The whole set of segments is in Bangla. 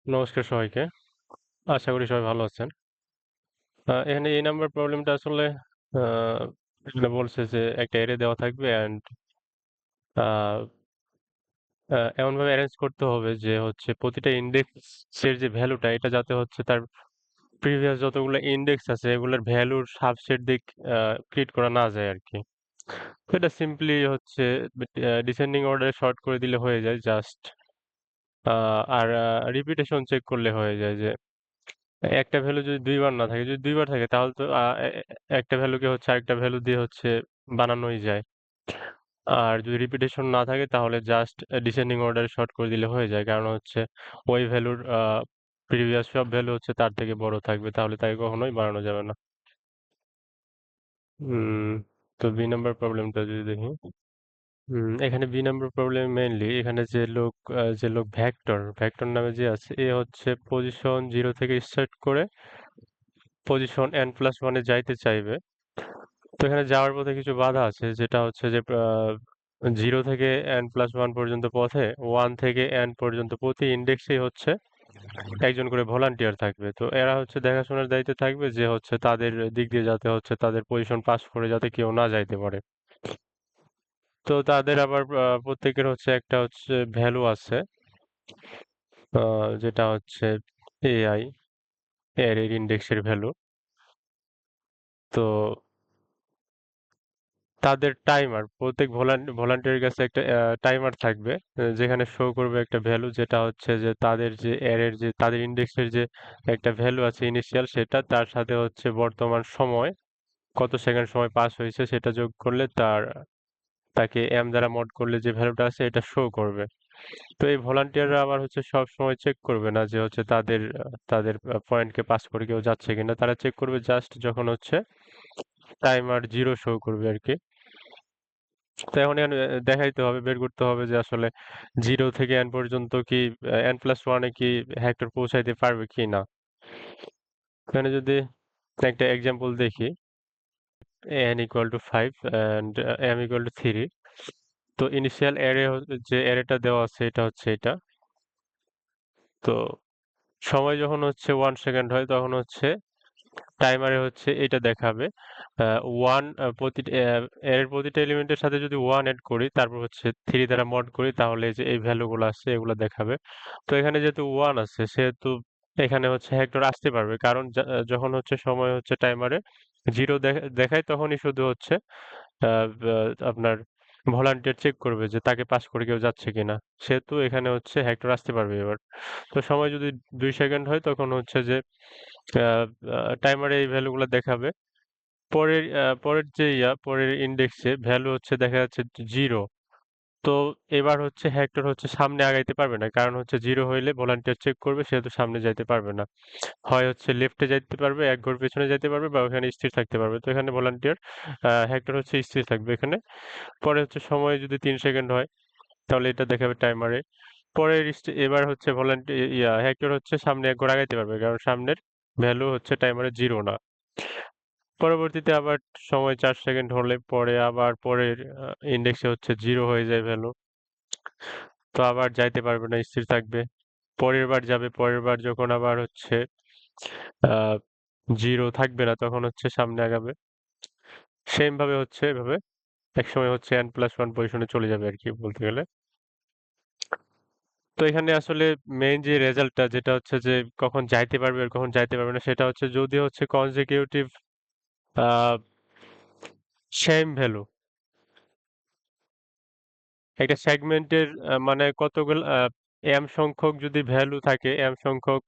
নমস্কার সবাইকে। আশা করি সবাই ভালো আছেন। এখানে এই নাম্বার প্রবলেমটা আসলে আ এখানে বলছে যে একটা অ্যারে দেওয়া থাকবে অ্যান্ড আ এমনভাবে এরেঞ্জ করতে হবে যে হচ্ছে প্রতিটা ইনডেক্সের যে ভ্যালুটা এটা যাতে হচ্ছে তার প্রিভিয়াস যতগুলো ইনডেক্স আছে এগুলোর ভ্যালুর সাবসেট দিয়ে ক্রিয়েট করা না যায় আরকি। তো এটা সিম্পলি হচ্ছে ডিসেন্ডিং অর্ডারে সর্ট করে দিলে হয়ে যায় জাস্ট। আ আর রিপিটেশন চেক করলে হয়ে যায় যে একটা ভ্যালু যদি ২ বার না থাকে, যদি ২ বার থাকে তাহলে তো আ এ এ একটা ভ্যালুকে হচ্ছে আরেকটা ভ্যালু দিয়ে হচ্ছে বানানোই যায়। আর যদি রিপিটেশন না থাকে তাহলে জাস্ট ডিসেন্ডিং অর্ডারে সর্ট করে দিলে হয়ে যায়। কারণ হচ্ছে ওই ভ্যালুর প্রিভিয়াস সব ভ্যালু হচ্ছে তার থেকে বড় থাকবে। তাহলে তাকে কখনোই বাড়ানো যাবে না। উম তো ২ নাম্বার প্রবলেমটা যদি দেখি। এখানে ২ নাম্বার প্রবলেম মেইনলি এখানে যে লোক ভেক্টর নামে যে আছে এ হচ্ছে পজিশন 0 থেকে স্টার্ট করে পজিশন n+1 এ যাইতে চাইবে। তো এখানে যাওয়ার পথে কিছু বাধা আছে যেটা হচ্ছে যে 0 থেকে n+1 পর্যন্ত পথে 1 থেকে n পর্যন্ত প্রতি ইনডেক্সেই হচ্ছে একজন করে ভলান্টিয়ার থাকবে। তো এরা হচ্ছে দেখাশোনার দায়িত্বে থাকবে যে হচ্ছে তাদের দিক দিয়ে যাতে হচ্ছে তাদের পজিশন পাস করে যাতে কেউ না যাইতে পারে। তো তাদের আবার প্রত্যেকের হচ্ছে একটা হচ্ছে ভ্যালু আছে যেটা হচ্ছে AI এর ইনডেক্সের ভ্যালু। তো তাদের টাইমার প্রত্যেক ভলান্টিয়ারের কাছে একটা টাইমার থাকবে যেখানে শো করবে একটা ভ্যালু যেটা হচ্ছে যে তাদের যে অ্যারের যে তাদের ইনডেক্সের যে একটা ভ্যালু আছে ইনিশিয়াল সেটা তার সাথে হচ্ছে বর্তমান সময় কত সেকেন্ড সময় পাস হয়েছে সেটা যোগ করলে তাকে m দ্বারা মড করলে যে ভ্যালুটা আছে এটা শো করবে। তো এই ভলান্টিয়াররা আবার হচ্ছে সব সময় চেক করবে না যে হচ্ছে তাদের পয়েন্টকে পাস করে কেউ যাচ্ছে কিনা। তারা চেক করবে জাস্ট যখন হচ্ছে টাইমার 0 শো করবে আরকি। তো এখন এখানে দেখাইতে হবে, বের করতে হবে যে আসলে 0 থেকে n পর্যন্ত কি n+1 এ কি হেক্টর পৌঁছাইতে পারবে কিনা। এখানে যদি একটা এক্সাম্পল দেখি n equal to 5 and m equal to 3 তো ইনিশিয়াল যে অ্যারেটা দেওয়া আছে এটা হচ্ছে এটা। তো সময় যখন হচ্ছে 1 সেকেন্ড হয় তখন হচ্ছে টাইমারে হচ্ছে এটা দেখাবে। 1 প্রতিটা এর প্রতিটা এলিমেন্টের সাথে যদি 1 এড করি তারপর হচ্ছে 3 দ্বারা মড করি তাহলে এই যে এই ভ্যালুগুলো আছে এগুলো দেখাবে। তো এখানে যেহেতু 1 আছে সেহেতু এখানে হচ্ছে হেক্টর আসতে পারবে। কারণ যখন হচ্ছে সময় হচ্ছে টাইমারে 0 দেখায় তখনই শুধু হচ্ছে আ বা আপনার ভলান্টিয়ার চেক করবে যে তাকে পাস করে কেউ যাচ্ছে কিনা। সেহেতু এখানে হচ্ছে হেক্টর আসতে পারবে এবার। তো সময় যদি 2 সেকেন্ড হয় তখন হচ্ছে যে আ আ টাইমারে এই ভ্যালুগুলা দেখাবে। পরের ইনডেক্সে ভ্যালু হচ্ছে দেখা যাচ্ছে 0 তো এবার হচ্ছে হেক্টর হচ্ছে সামনে আগাইতে পারবে না। কারণ হচ্ছে 0 হইলে ভলান্টিয়ার চেক করবে সেহেতু সামনে যাইতে পারবে না। হয় হচ্ছে লেফটে যাইতে পারবে, ১ ঘর পেছনে যাইতে পারবে বা ওখানে স্থির থাকতে পারবে। তো এখানে ভলান্টিয়ার হেক্টর হচ্ছে স্থির থাকবে এখানে। পরে হচ্ছে সময় যদি ৩ সেকেন্ড হয় তাহলে এটা দেখাবে টাইমারে। এবার হচ্ছে হেক্টর হচ্ছে সামনে ১ ঘর আগাইতে পারবে। কারণ সামনের ভ্যালু হচ্ছে টাইমারে 0 না। পরবর্তীতে আবার সময় ৪ সেকেন্ড হলে পরে আবার পরের ইনডেক্সে হচ্ছে 0 হয়ে যায় ভ্যালু। তো আবার যাইতে পারবে না, স্থির থাকবে। পরের বার যাবে, পরের বার যখন আবার হচ্ছে আ 0 থাকবে না তখন হচ্ছে সামনে আগাবে। সেম ভাবে হচ্ছে এভাবে একসময় হচ্ছে n+1 পজিশনে চলে যাবে আরকি বলতে গেলে। তো এখানে আসলে মেইন যে রেজাল্টটা যেটা হচ্ছে যে কখন যাইতে পারবে আর কখন যাইতে পারবে না সেটা হচ্ছে যদি হচ্ছে consecutive আ সেম ভ্যালু একটা সেগমেন্টের মানে কতগুলো m সংখ্যক যদি ভ্যালু থাকে m সংখ্যক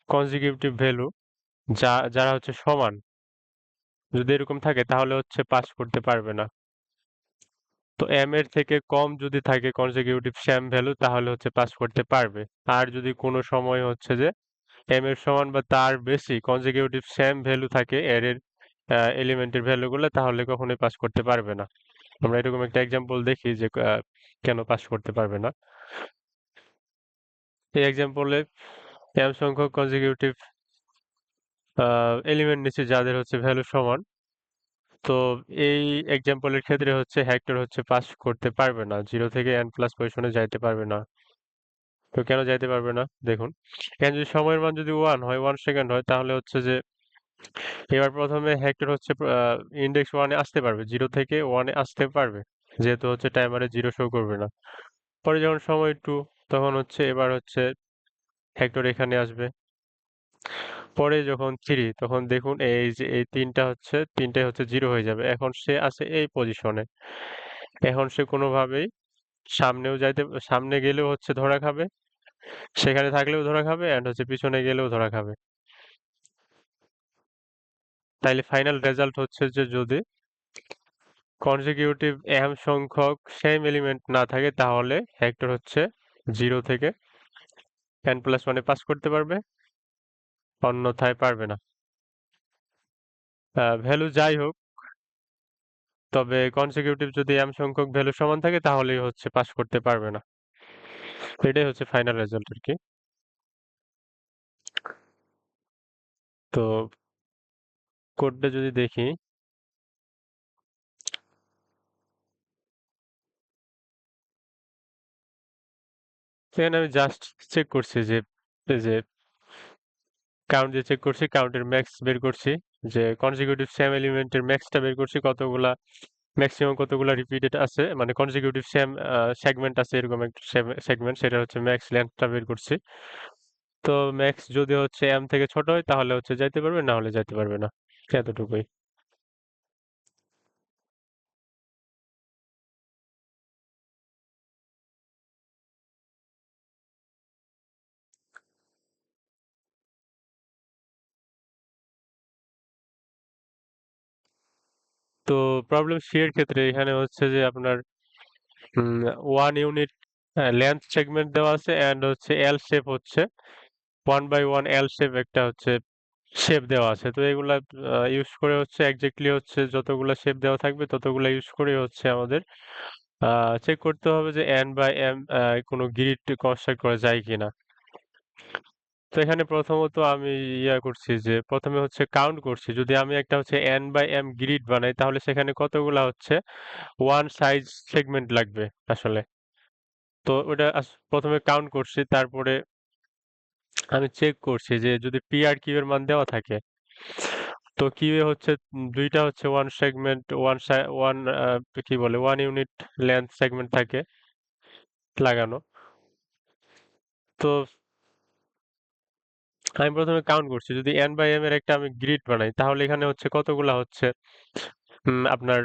consecutive ভ্যালু যারা হচ্ছে সমান যদি এরকম থাকে তাহলে হচ্ছে পাস করতে পারবে না। তো m এর থেকে কম যদি থাকে consecutive সেম ভ্যালু তাহলে হচ্ছে পাস করতে পারবে। আর যদি কোনো সময় হচ্ছে যে m এর সমান বা তার বেশি consecutive সেম ভ্যালু থাকে অ্যারের এলিমেন্টের ভ্যালুগুলো তাহলে কখনোই পাস করতে পারবে না। আমরা এরকম একটা এক্সাম্পল দেখি যে কেন পাস করতে পারবে না। এই এক্সাম্পলে m সংখ্যক consecutive এলিমেন্ট নিচ্ছি যাদের হচ্ছে ভ্যালু সমান। তো এই এক্সাম্পলের ক্ষেত্রে হচ্ছে হেক্টর হচ্ছে পাস করতে পারবে না। 0 থেকে n+ পজিশনে যাইতে পারবে না। তো কেন যাইতে পারবে না দেখুন, এখানে যদি সময়ের মান যদি 1 হয়, 1 সেকেন্ড হয়, তাহলে হচ্ছে যে এবার প্রথমে হেক্টর হচ্ছে ইনডেক্স 1 এ আসতে পারবে, 0 থেকে 1 এ আসতে পারবে, যেহেতু হচ্ছে টাইমারে 0 শো করবে না। পরে যখন সময় 2, তখন হচ্ছে এবার হচ্ছে হেক্টর এখানে আসবে। পরে যখন 3, তখন দেখুন এই যে এই 3টা হচ্ছে 3টাই হচ্ছে 0 হয়ে যাবে। এখন সে আছে এই পজিশনে। এখন সে কোনোভাবেই সামনেও যাইতে, সামনে গেলেও হচ্ছে ধরা খাবে, সেখানে থাকলেও ধরা খাবে, এন্ড হচ্ছে পিছনে গেলেও ধরা খাবে। তাইলে ফাইনাল রেজাল্ট হচ্ছে যে যদি কনজিকিউটিভ m সংখ্যক সেম এলিমেন্ট না থাকে, তাহলে হেক্টর হচ্ছে 0 থেকে n+1 এ পাস করতে পারবে, অন্যথায় পারবে না। ভ্যালু যাই হোক, তবে কনজিকিউটিভ যদি m সংখ্যক ভ্যালু সমান থাকে, তাহলেই হচ্ছে পাস করতে পারবে না। এটাই হচ্ছে ফাইনাল রেজাল্ট আর কি। তো কোডটা যদি দেখি, সেখানে আমি জাস্ট চেক করছি যে এই যে কাউন্ট যে চেক করছি, কাউন্টের ম্যাক্স বের করছি, যে কনজিকিউটিভ সেম এলিমেন্টের ম্যাক্সটা বের করছি, কতগুলা ম্যাক্সিমাম কতগুলা রিপিটেড আছে, মানে কনজিকিউটিভ সেম সেগমেন্ট আছে এরকম একটা সেগমেন্ট, সেটা হচ্ছে ম্যাক্স লেন্থটা বের করছি। তো ম্যাক্স যদি হচ্ছে এম থেকে ছোট হয়, তাহলে হচ্ছে যাইতে পারবে, না হলে যাইতে পারবে না, এতটুকুই। তো প্রবলেম সি এর ক্ষেত্রে এখানে হচ্ছে যে আপনার 1 ইউনিট লেন্থ সেগমেন্ট দেওয়া আছে, এন্ড হচ্ছে এল শেপ হচ্ছে 1/1 এল শেপ একটা হচ্ছে শেপ দেওয়া আছে। তো এগুলা ইউজ করে হচ্ছে এক্স্যাক্টলি হচ্ছে যতগুলা শেপ দেওয়া থাকবে, ততগুলা ইউজ করে হচ্ছে আমাদের চেক করতে হবে যে n বাই m কোনো গ্রিড কনস্ট্রাক্ট করা যায় কিনা। তো এখানে প্রথমত আমি করছি যে প্রথমে হচ্ছে কাউন্ট করছি, যদি আমি একটা হচ্ছে n বাই m গ্রিড বানাই, তাহলে সেখানে কতগুলা হচ্ছে ওয়ান সাইজ সেগমেন্ট লাগবে আসলে। তো ওটা প্রথমে কাউন্ট করছি, তারপরে আমি চেক করছি যে যদি পি আর কিউ এর মান দেওয়া থাকে, তো কিউ এ হচ্ছে দুইটা হচ্ছে ওয়ান সেগমেন্ট, ওয়ান কি বলে 1 ইউনিট লেন্থ সেগমেন্ট থাকে লাগানো। তো আমি প্রথমে কাউন্ট করছি, যদি n বাই m এর একটা আমি গ্রিড বানাই, তাহলে এখানে হচ্ছে কতগুলা হচ্ছে আপনার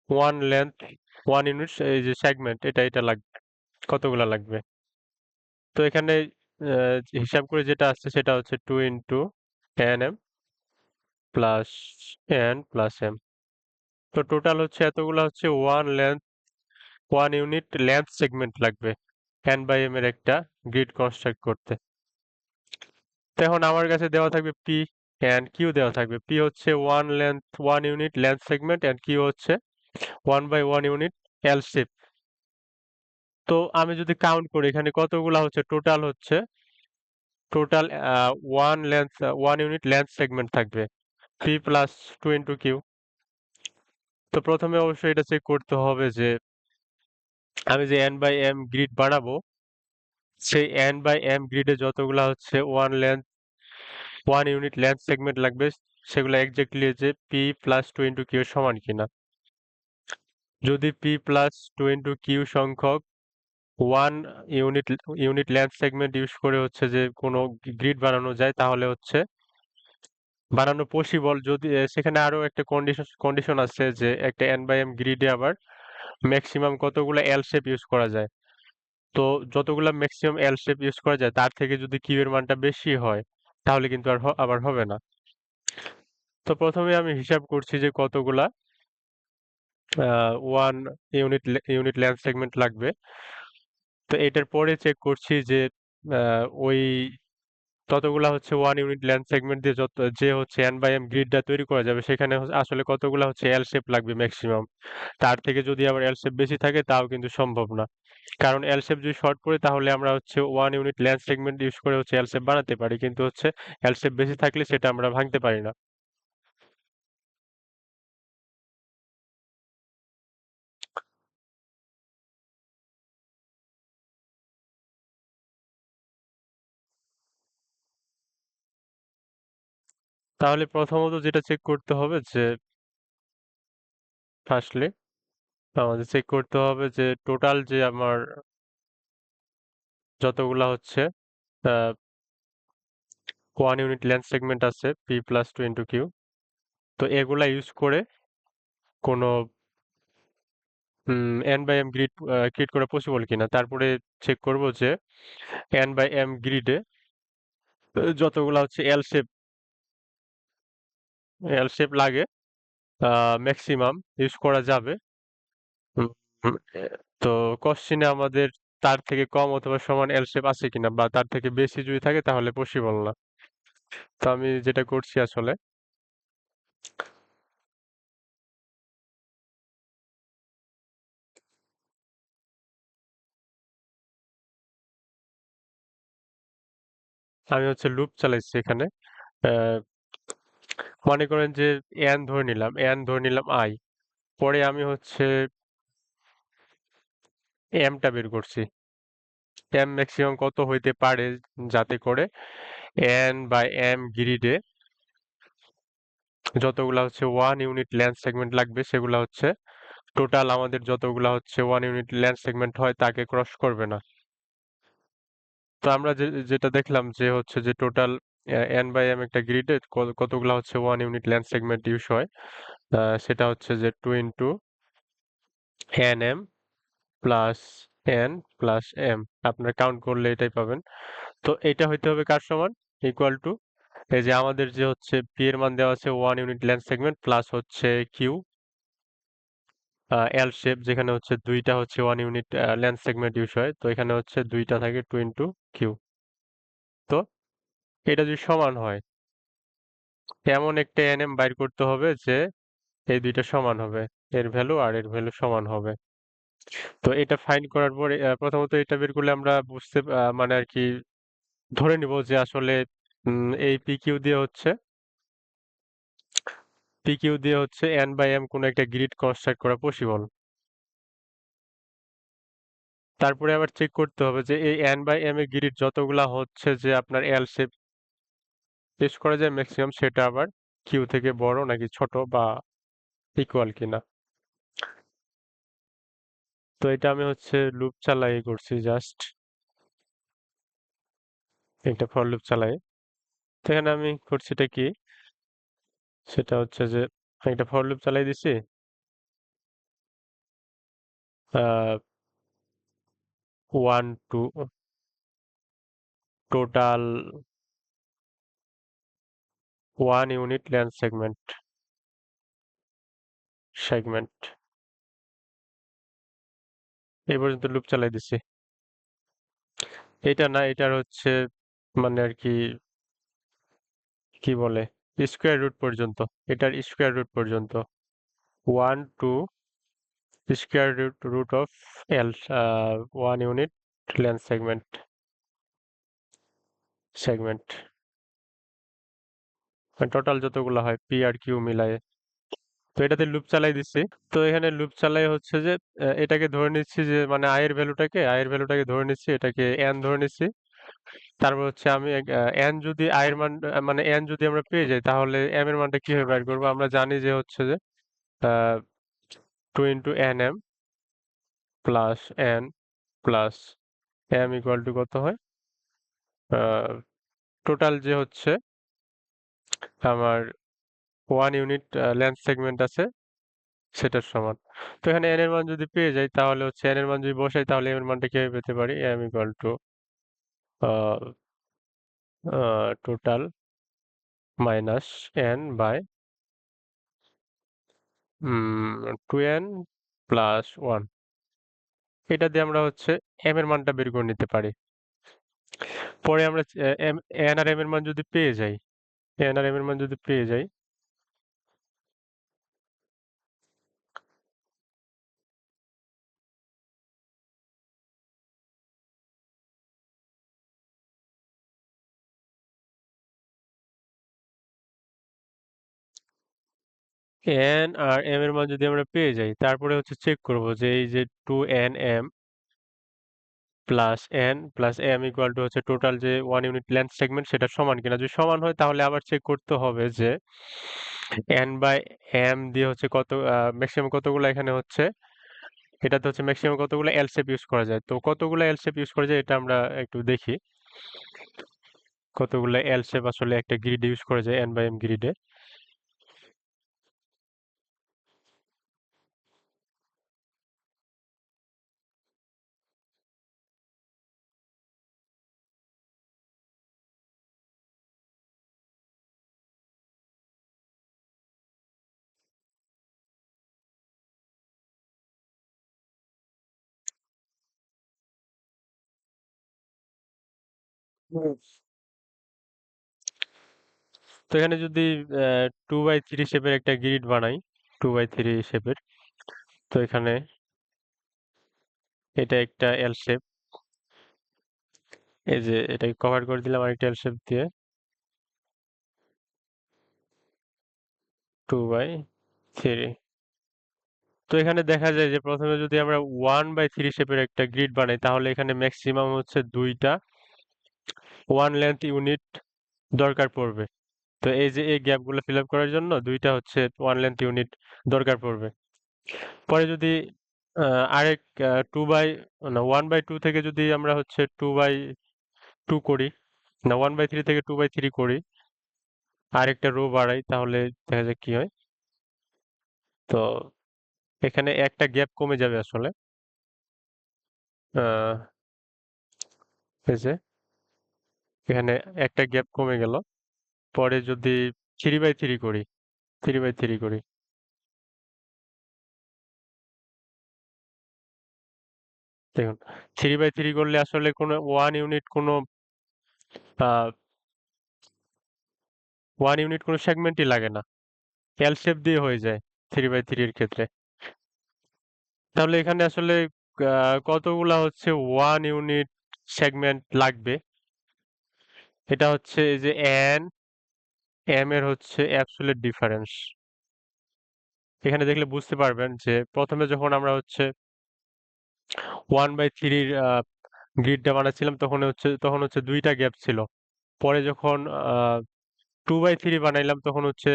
ওয়ান লেন্থ 1 ইউনিট এই যে সেগমেন্ট, এটা লাগবে, কতগুলা লাগবে। তো এখানে হিসাব করে যেটা আসছে সেটা হচ্ছে 2 × n m প্লাস n+m। তো টোটাল হচ্ছে এতগুলা হচ্ছে ওয়ান ইউনিট লেন্থ সেগমেন্ট লাগবে n বাই m এর একটা গ্রিড কনস্ট্রাক্ট করতে। তো এখন আমার কাছে দেওয়া থাকবে p and q, দেওয়া থাকবে p হচ্ছে 1 unit length segment, and q হচ্ছে 1/1 ইউনিট এল শেপ। তো আমি যদি কাউন্ট করি এখানে কতগুলা হচ্ছে, total one unit length segment থাকবে, p প্লাস 2 × q। তো প্রথমে অবশ্যই এটা চেক করতে হবে যে আমি যে n বাই m গ্রিড বানাবো, সেই n বাই m গ্রিডে যতগুলা হচ্ছে ওয়ান ইউনিট লেন্থ সেগমেন্ট লাগবে, সেগুলো এক্স্যাক্টলি যে p প্লাস 2 × q এর সমান কিনা। যদি p প্লাস 2 × q সংখ্যক one unit unit length segment use করে হচ্ছে যে কোনো গ্রিড বানানো যায়, তাহলে হচ্ছে বানানো পসিবল। যদি সেখানে আরো একটা কন্ডিশন আছে যে একটা n বাই m গ্রিডে আবার ম্যাক্সিমাম কতগুলো এল শেপ ইউজ করা যায়। তো যতগুলা ম্যাক্সিমাম এল শেপ ইউজ করা যায়, তার থেকে যদি কিউ এর মানটা বেশি হয়, তাহলে কিন্তু আর আবার হবে না। তো প্রথমে আমি হিসাব করছি যে কতগুলা ওয়ান ইউনিট লেন্থ সেগমেন্ট লাগবে। তো এটার পরে চেক করছি যে ওই ততগুলা হচ্ছে ওয়ান ইউনিট লেন্থ সেগমেন্ট দিয়ে যে হচ্ছে n বাই m গ্রিডটা তৈরি করা যাবে, সেখানে আসলে কতগুলা হচ্ছে এল শেপ লাগবে ম্যাক্সিমাম। তার থেকে যদি আবার এল শেপ বেশি থাকে, তাও কিন্তু সম্ভব না। কারণ এল শেপ যদি শর্ট পড়ে, তাহলে আমরা হচ্ছে one unit length segment use করে হচ্ছে এল শেপ বানাতে পারি, কিন্তু হচ্ছে এল শেপ বেশি থাকলে সেটা আমরা ভাঙতে পারি না। তাহলে প্রথমত যেটা চেক করতে হবে যে ফার্স্টলি আমাদের চেক করতে হবে যে টোটাল যে আমার যতগুলা হচ্ছে আ 1 ইউনিট লেন্থ সেগমেন্ট আছে P প্লাস 2 ইনটু Q। তো এগুলা ইউজ করে কোনো n by m grid create করা পসিবল কিনা। তারপরে চেক করব যে n বাই m গ্রিডে যতগুলা হচ্ছে এল শেপ লাগে ম্যাক্সিমাম ইউজ করা যাবে। হুম, হুম, তো কোশ্চেনে আমাদের তার থেকে কম অথবা সমান এল শেপ আছে কিনা বা তার থেকে বেশি যদি থাকে তাহলে পসিবল না। তো আমি যেটা করছি আসলে আমি হচ্ছে লুপ চালাইছি এখানে। আহ, মনে করেন যে n ধরে নিলাম i। পরে আমি হচ্ছে m টা বের করছি। m ম্যাক্সিমাম কত হইতে পারে যাতে করে n বাই m গ্রিডে যতগুলা হচ্ছে 1 ইউনিট লেন্থ সেগমেন্ট লাগবে সেগুলা হচ্ছে টোটাল আমাদের যতগুলা হচ্ছে 1 ইউনিট লেন্থ সেগমেন্ট হয় তাকে ক্রস করবে না। তো আমরা যেটা দেখলাম যে হচ্ছে যে টোটাল n বাই m একটা গ্রিডে কতগুলা হচ্ছে 1 ইউনিট লেন্থ সেগমেন্ট ইউজ হয়। সেটা হচ্ছে যে 2 into nm plus n plus m। আপনারা কাউন্ট করলে এটাই পাবেন। তো এটা হইতে হবে কার সমান? ইকুয়াল টু এই যে আমাদের যে হচ্ছে p এর মান দেওয়া আছে 1 ইউনিট লেন্থ সেগমেন্ট প্লাস হচ্ছে q এল শেপ যেখানে হচ্ছে দুইটা হচ্ছে 1 ইউনিট লেন্থ সেগমেন্ট ইউজ হয়। তো এখানে হচ্ছে দুইটা থাকে 2 ইনটু q। তো এটা যদি সমান হয় এমন একটা nm বাইর করতে হবে যে এই দুইটা সমান হবে। এর ভ্যালু আর এর ভ্যালু সমান হবে। তো এটা ফাইন্ড করার পরে প্রথমত এটা বের করলে আমরা মানে আর কি ধরে নিব যে আসলে এই PQ দিয়ে হচ্ছে n বাই m কোনো একটা গ্রিড কনস্ট্রাক্ট করা পসিবল। তারপরে আবার চেক করতে হবে যে এই n বাই m এর গ্রিড যতগুলা হচ্ছে যে আপনার এল শেপ ইউজ করা যায় ম্যাক্সিমাম সেটা আবার কিউ থেকে বড় নাকি ছোট বা ইকুয়াল কিনা। তো এটা আমি হচ্ছে লুপ চালাই করছি জাস্ট একটা ফর লুপ চালাই। তো এখানে আমি করছিটা কি সেটা হচ্ছে যে একটা ফর লুপ চালাই দিছি। আহ 1 to total 1 unit length segment এই পর্যন্ত লুপ চালাই দিছি। এটা না এটার হচ্ছে মানে আর কি কি বলে স্কোয়ার রুট পর্যন্ত, এটার স্কোয়ার রুট পর্যন্ত 1 to square root of L 1 unit length segment total যতগুলো হয় পি আর কিউ মিলায়ে। তো এটাতে লুপ চালাই দিচ্ছি। তো এখানে লুপ চালাই হচ্ছে যে এটাকে ধরে নিচ্ছি যে মানে আই এর ভ্যালুটাকে ধরে নিচ্ছি, এটাকে n ধরে নিচ্ছি। তারপর হচ্ছে আমি n যদি i এর মান মানে n যদি আমরা পেয়ে যাই তাহলে m এর মানটা কিভাবে বের করবো? আমরা জানি যে হচ্ছে যে 2 into nm plus n plus m equal two কত হয়? টোটাল যে হচ্ছে আমার 1 ইউনিট লেন্থ সেগমেন্ট আছে সেটার সমান। তো এখানে n এর মান যদি পেয়ে যাই তাহলে হচ্ছে n এর মান যদি বসাই তাহলে m এর মানটা কিভাবে পেতে পারি? m equal to total minus n by 2n plus 1। এটা দিয়ে আমরা হচ্ছে m এর মানটা বের করে নিতে পারি। পরে আমরা n আর m এর মান যদি পেয়ে যাই, n আর m এর মান যদি পেয়ে যাই n আর m এর মান যদি আমরা পেয়ে যাই তারপরে হচ্ছে চেক করব যে এই যে 2nm plus N plus M equal to হচ্ছে টোটাল যে 1 ইউনিট লেন্থ সেগমেন্ট সেটা সমান কিনা। যদি সমান হয় তাহলে আবার চেক করতে হবে যে এন বাই এম দিয়ে হচ্ছে কত ম্যাক্সিমাম কতগুলো এখানে হচ্ছে, এটাতে হচ্ছে ম্যাক্সিমাম কতগুলো এল শেপ ইউজ করা যায়। তো কতগুলো এল শেপ ইউজ করা যায় এটা আমরা একটু দেখি। কতগুলো এল শেপ আসলে একটা গ্রিডে ইউজ করা যায় এন বাই এম গ্রিডে। তো এখানে যদি 2x3 শেপের একটা গ্রিড বানাই, 2x3 শেপের, তো এখানে এটা একটা এল শেপ, এই যে এটাকে কভার করে দিলাম আরেকটা এল শেপ দিয়ে, 2x3। তো এখানে দেখা যায় যে প্রথমে যদি আমরা 1/3 শেপের একটা গ্রিড বানাই তাহলে এখানে ম্যাক্সিমাম হচ্ছে দুইটা ওয়ান লেন্থ ইউনিট দরকার পড়বে। তো এই যে এই গ্যাপগুলো ফিল আপ করার জন্য দুইটা হচ্ছে ওয়ান লেন্থ ইউনিট দরকার পড়বে। পরে যদি আরেক 1/2 থেকে যদি আমরা হচ্ছে 2/2 করি, না 1/3 থেকে 2/3 করি, আরেকটা রো বাড়াই, তাহলে দেখা যাক কি হয়। তো এখানে একটা গ্যাপ কমে যাবে আসলে। আহ, এই যে এখানে একটা গ্যাপ কমে গেল। পরে যদি 3/3 করি, 3/3 করি, দেখুন 3/3 করলে আসলে কোনো আহ, 1 ইউনিট কোনো সেগমেন্টই লাগে না, এল শেপ দিয়ে হয়ে যায় 3/3 এর ক্ষেত্রে। তাহলে এখানে আসলে কতগুলা হচ্ছে 1 ইউনিট সেগমেন্ট লাগবে, এটা হচ্ছে এই যে এন এম এর হচ্ছে অ্যাবসলিউট ডিফারেন্স। এখানে দেখলে বুঝতে পারবেন যে প্রথমে যখন আমরা হচ্ছে 1/3 গ্রিডটা বানাচ্ছিলাম তখন হচ্ছে দুইটা গ্যাপ ছিল। পরে যখন 2/3 বানাইলাম তখন হচ্ছে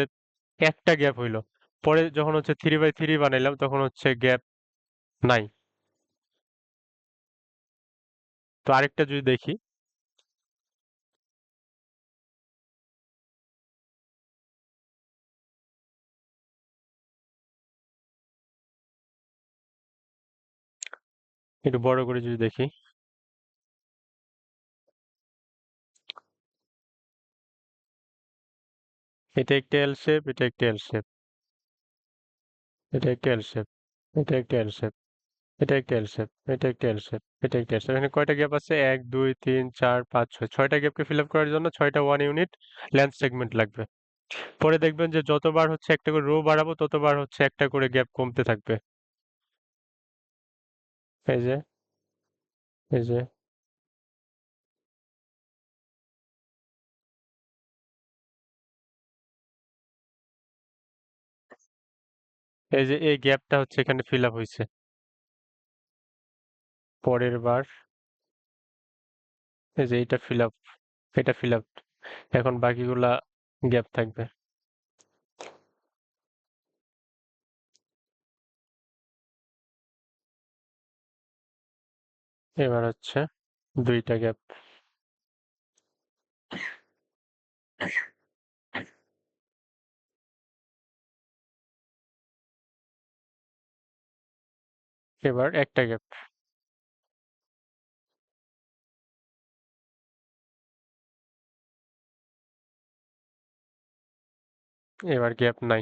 একটা গ্যাপ হইলো। পরে যখন হচ্ছে 3/3 বানাইলাম তখন হচ্ছে গ্যাপ নাই। তো আরেকটা যদি দেখি, একটু বড় করে যদি দেখি, এটা একটা এল শেপ, এটা একটা এল শেপ, এটা একটা এল শেপ, এটা একটা এল শেপ, এটা একটা এল শেপ, এটা একটা এল শেপ, এটা একটা এল শেপ। এখানে কয়টা গ্যাপ আছে? 1 2 3 4 5 6, ছয়টা গ্যাপকে ফিল আপ করার জন্য 6টা 1 ইউনিট লেন্থ সেগমেন্ট লাগবে। পরে দেখবেন যে যতবার হচ্ছে একটা করে রো বাড়াবো ততবার হচ্ছে একটা করে গ্যাপ কমতে থাকবে। এই যে এই যে এই যে এই গ্যাপটা হচ্ছে এখানে ফিল আপ হয়েছে। পরের বার এই যে এটা ফিল আপ, এটা ফিল আপ, এখন বাকিগুলা গ্যাপ থাকবে। এবার হচ্ছে দুইটা গ্যাপ, এবার একটা গ্যাপ, এবার গ্যাপ নাই।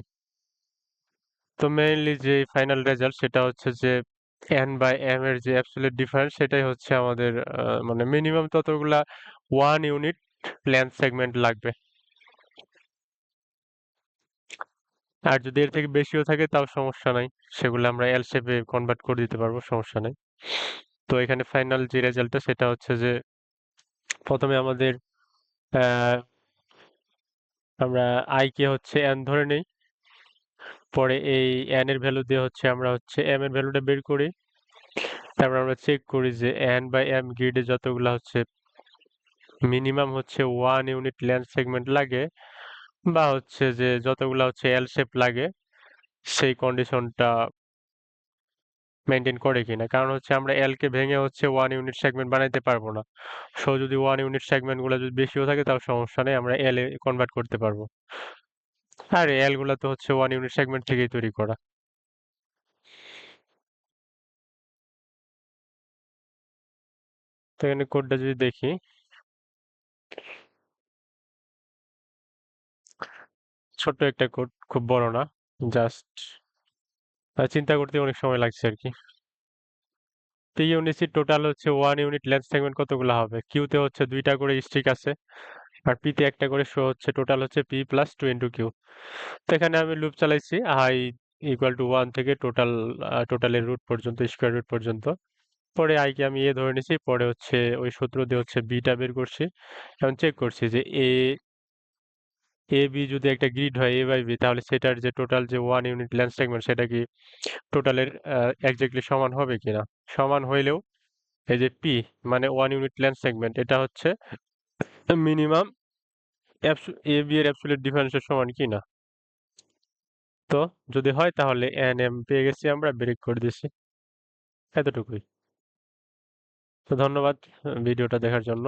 তো মেইনলি যে ফাইনাল রেজাল্ট সেটা হচ্ছে যে এন বাই এম এর যে অ্যাবসলিউট ডিফারেন্স সেটাই হচ্ছে আমাদের মানে মিনিমাম ততগুলা 1 ইউনিট লেন্থ সেগমেন্ট লাগবে। আর যদি এর থেকে বেশিও থাকে তাও সমস্যা নাই, সেগুলো আমরা এল শেপে কনভার্ট করে দিতে পারবো, সমস্যা নাই। তো এখানে ফাইনাল যে রেজাল্টটা সেটা হচ্ছে যে প্রথমে আমাদের আহ, আমরা আই কে হচ্ছে এন ধরে নেই, পরে এই এন এর ভ্যালু দিয়ে হচ্ছে আমরা হচ্ছে এম এর ভ্যালুটা বের করি, তারপর আমরা চেক করি যে এন বাই এম গ্রিডে যতগুলা হচ্ছে মিনিমাম হচ্ছে 1 ইউনিট লেন্থ সেগমেন্ট লাগে বা হচ্ছে যে যতগুলা হচ্ছে এল শেপ লাগে সেই কন্ডিশনটা মেনটেন করে কিনা। কারণ হচ্ছে আমরা এল কে ভেঙে হচ্ছে 1 ইউনিট সেগমেন্ট বানাইতে পারবো না। সো যদি 1 ইউনিট সেগমেন্ট গুলো যদি বেশিও থাকে তাও সমস্যা নেই, আমরা এল এ কনভার্ট করতে পারবো। আর এল গুলা তো হচ্ছে 1 ইউনিট সেগমেন্ট থেকেই তৈরি করা। তো এখানে কোডটা যদি দেখি, ছোট্ট একটা কোড, খুব বড় না, জাস্ট চিন্তা করতে অনেক সময় লাগছে আর কি। তো ইউনিসির টোটাল হচ্ছে 1 ইউনিট লেন্থ সেগমেন্ট কতগুলো হবে, কিউতে হচ্ছে 2টা করে স্ট্রিক আছে আর পিতে একটা করে শো হচ্ছে, টোটাল হচ্ছে পি প্লাস 2 ইন্টু কিউ। তো এখানে আমি লুপ চালাইছি আই ইকুয়াল টু 1 থেকে টোটালের রুট পর্যন্ত, স্কোয়ার রুট পর্যন্ত। পরে আইকে আমি এ ধরে নিছি, পরে হচ্ছে ওই সূত্র দিয়ে হচ্ছে বিটা বের করছি। এখন চেক করছি যে এ বি যদি একটা গ্রিড হয় এ বাই বি, তাহলে সেটার যে টোটাল যে 1 ইউনিট লেন্থ সেগমেন্ট সেটা কি টোটালের এক্স্যাক্টলি সমান হবে কিনা। সমান হইলেও এই যে পি মানে 1 ইউনিট লেন্থ সেগমেন্ট, এটা হচ্ছে মিনিমাম এ বি এর অ্যাবসলিউট ডিফারেন্সের সমান কিনা। তো যদি হয় তাহলে এন এম পেয়ে গেছি, আমরা ব্রেক করে দিছি। এতটুকুই। তো ধন্যবাদ ভিডিওটা দেখার জন্য।